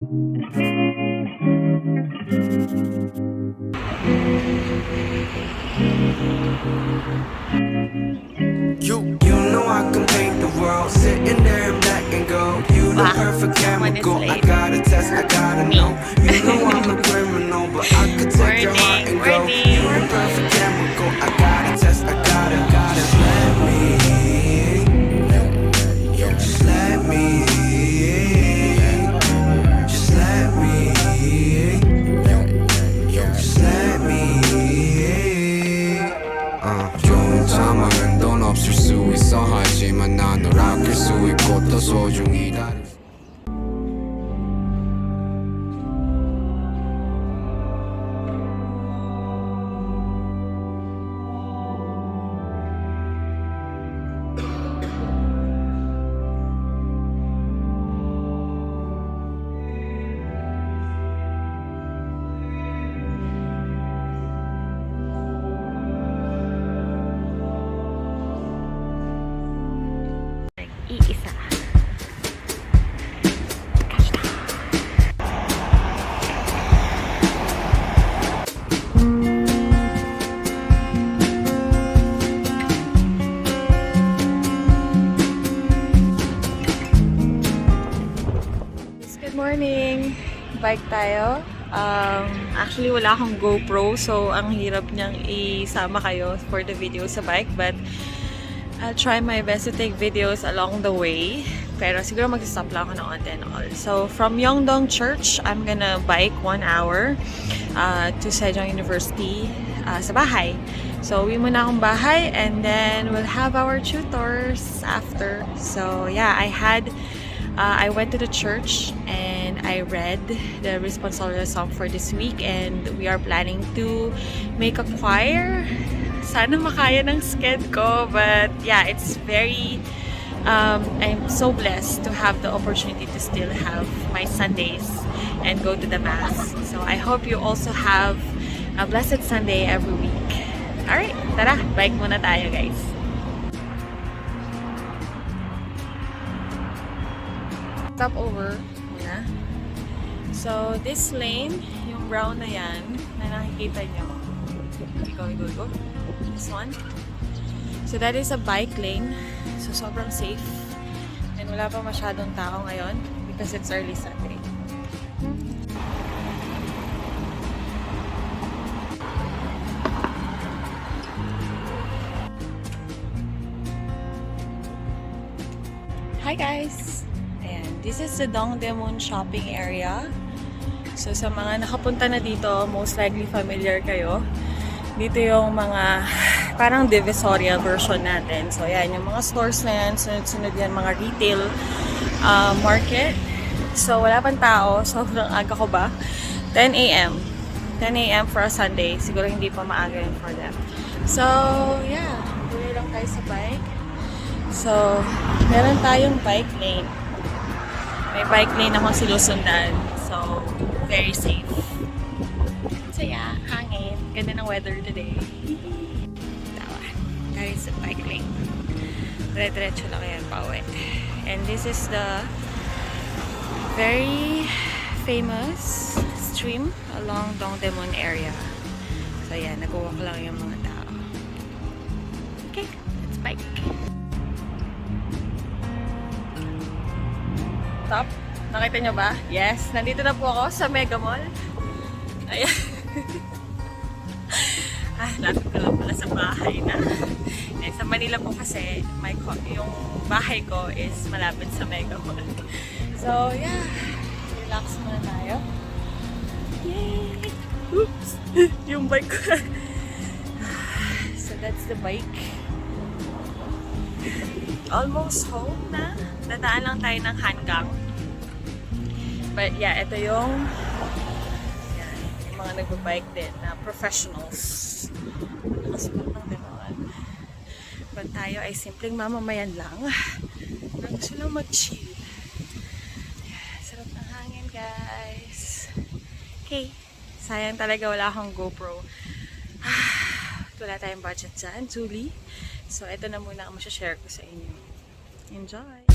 You know I can paint the world, sitting there in black and gold. You the perfect chemical. I gotta test, I gotta know. You know I'm a criminal, but I could take your heart and go. You the perfect chemical. I gotta test, I gotta let me. Just let me. Just let me. Just let me. 좋은 상황은 돈 없을 수 있어 하지만 난 널 아낄 수 있고 더 소중히 다룰 수 iisa. Good morning! Bike tayo. Actually, wala akong GoPro, so ang hirap niyang isama kayo for the video sa bike, but I'll try my best to take videos along the way. Pero siguro mag-stop lang ako ng onte and all. So, from Yeongdong Church, I'm gonna bike 1 hour to Sejong University sa bahay. So, uwi muna akong bahay and then we'll have our tutors after. So, yeah, I went to the church and I read the responsorial song for this week and we are planning to make a choir. Sana makaya ng sked ko, but yeah, it's very I'm so blessed to have the opportunity to still have my Sundays and go to the mass. So I hope you also have a blessed Sunday every week. Alright, tara, bike muna tayo guys. Stop over muna. So this lane, yung brown na yan, na nakikita nyo. Go. This one. So that is a bike lane. So sobrang safe. And wala pa masyadong tao ngayon because it's early Sunday. Hi guys! Ayan, this is the Dongdaemun shopping area. So sa mga nakapunta na dito, most likely familiar kayo. Dito yung mga parang divisoria version natin. So yan, yung mga stores na yan, sunod-sunod yan, mga retail market. So wala pang tao, sobrang aga ko ba? 10 a.m. 10 a.m. for a Sunday. Siguro hindi pa maaga yun for them. So yeah, tuloy lang tayo sa bike. So meron tayong bike lane. May bike lane akong sinusundan. So very safe. So yeah, hangin. Ganda ng weather today. Tawa. That is the bike lane. Dire-diretso lang yan pauwi. And this is the very famous stream along Dongdaemun area. So yeah, nag-walk lang yung mga tao. Okay, let's bike. Stop. Nakita nyo ba? Yes, nandito na po ako sa Mega Mall. Ayan. Lapit ko lang pala sa bahay na. Sa Manila po kasi, yung bahay ko is malapit sa Mega Mall. So, yeah. Relax muna tayo. Yay! Oops! Yung bike ko. So, that's the bike. Almost home na. Dadaan lang tayo ng Hanggang. But yeah, ito yung mga nagbabike din na professionals. Nakasulat lang din naman. But tayo ay simpleng mamamayan lang na gusto lang mag-chill. Sarap ng hangin guys. Okay, sayang talaga wala akong GoPro. Wala tayong budget dyan, Julie. So ito na muna ang masashare ko sa inyo. Enjoy!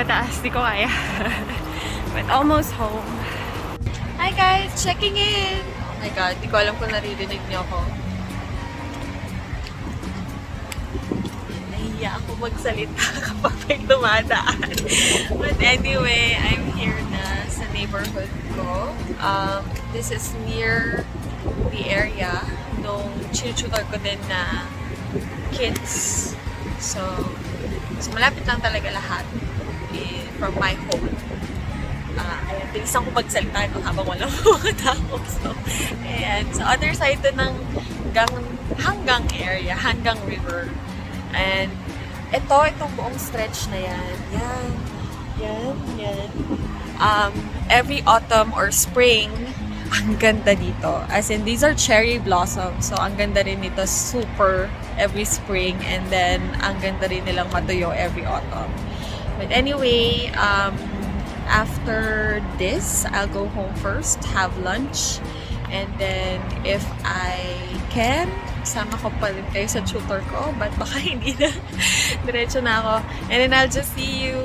pataas, di ko kaya. But almost home. Hi guys! Checking in! Oh my god, di ko alam kung naririnig niyo ako. Nahiya ako magsalita kapag may dumadaan. But anyway, I'm here na sa neighborhood ko. This is near the area nung chinututor ko din na kids. So malapit lang talaga lahat from my home. Ayan, bilisan ko magsalita habang walang mga tao. So, ayan, sa other side to ng hanggang area, hanggang river. And itong buong stretch na yan. Yan. Every autumn or spring, ang ganda dito. As in, these are cherry blossoms. So, ang ganda rin nito super every spring. And then, ang ganda rin nilang matuyo every autumn. But anyway, after this, I'll go home first, have lunch. And then, if I can, sama ko pa rin kayo sa tutor ko. But baka hindi na. Diretso na ako. And then, I'll just see you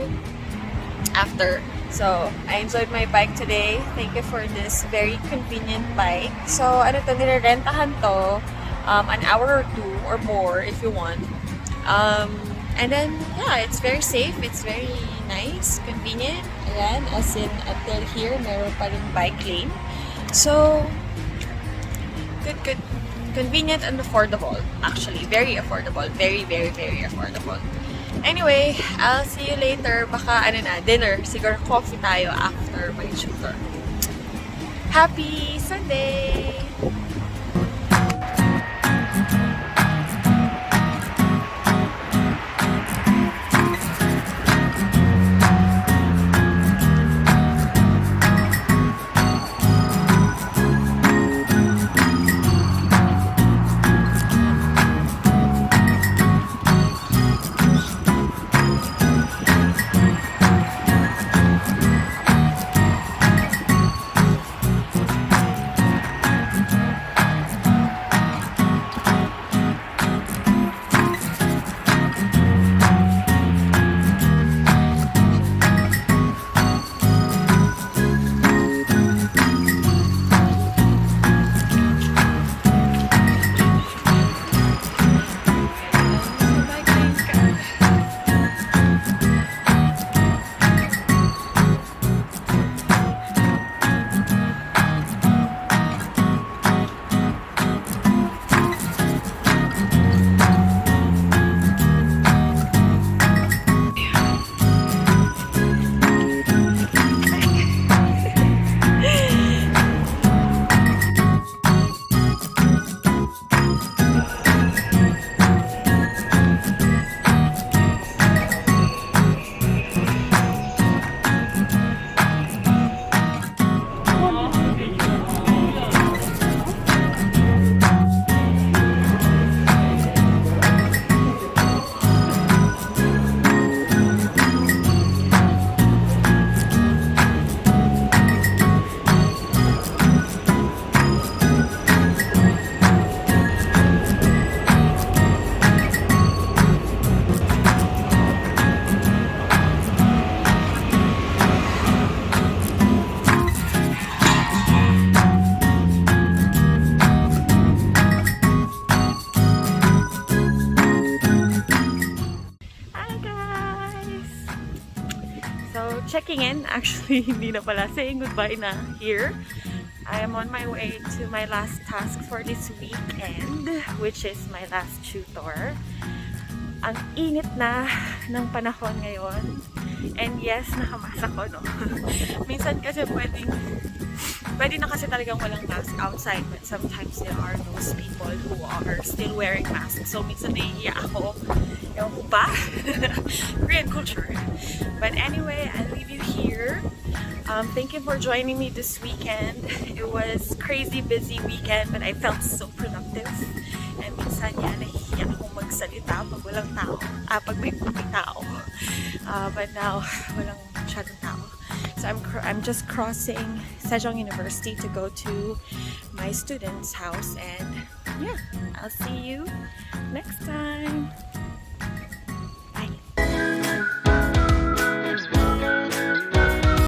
after. So, I enjoyed my bike today. Thank you for this very convenient bike. So, ano to, nirerentahan to, an hour or two or more if you want. And then, yeah, it's very safe. It's very nice, convenient. Ayan, as in, until here, meron pa rin bike lane. So, good. Convenient and affordable, actually. Very affordable. Very, very, very affordable. Anyway, I'll see you later. Baka, dinner. Siguro coffee tayo after my tutor. Happy Sunday! Checking in, actually hindi na pala, saying goodbye na here. I am on my way to my last task for this weekend, which is my last tutor. Ang init na ng panahon ngayon. And yes, nakamasa ko, no? Minsan kasi pwede na kasi talagang walang mask outside, but sometimes there are those people who are still wearing masks. So minsan nahihiya ako. Ewan ko ba? Korean culture. But anyway, I'll leave you here. Thank you for joining me this weekend. It was crazy busy weekend, but I felt so productive. And minsan yan, nahihiya akong magsalita pag walang tao. Pag may puting tao. But now, walang masyadong tao. So I'm just crossing Sejong University to go to my student's house. And yeah, I'll see you next time.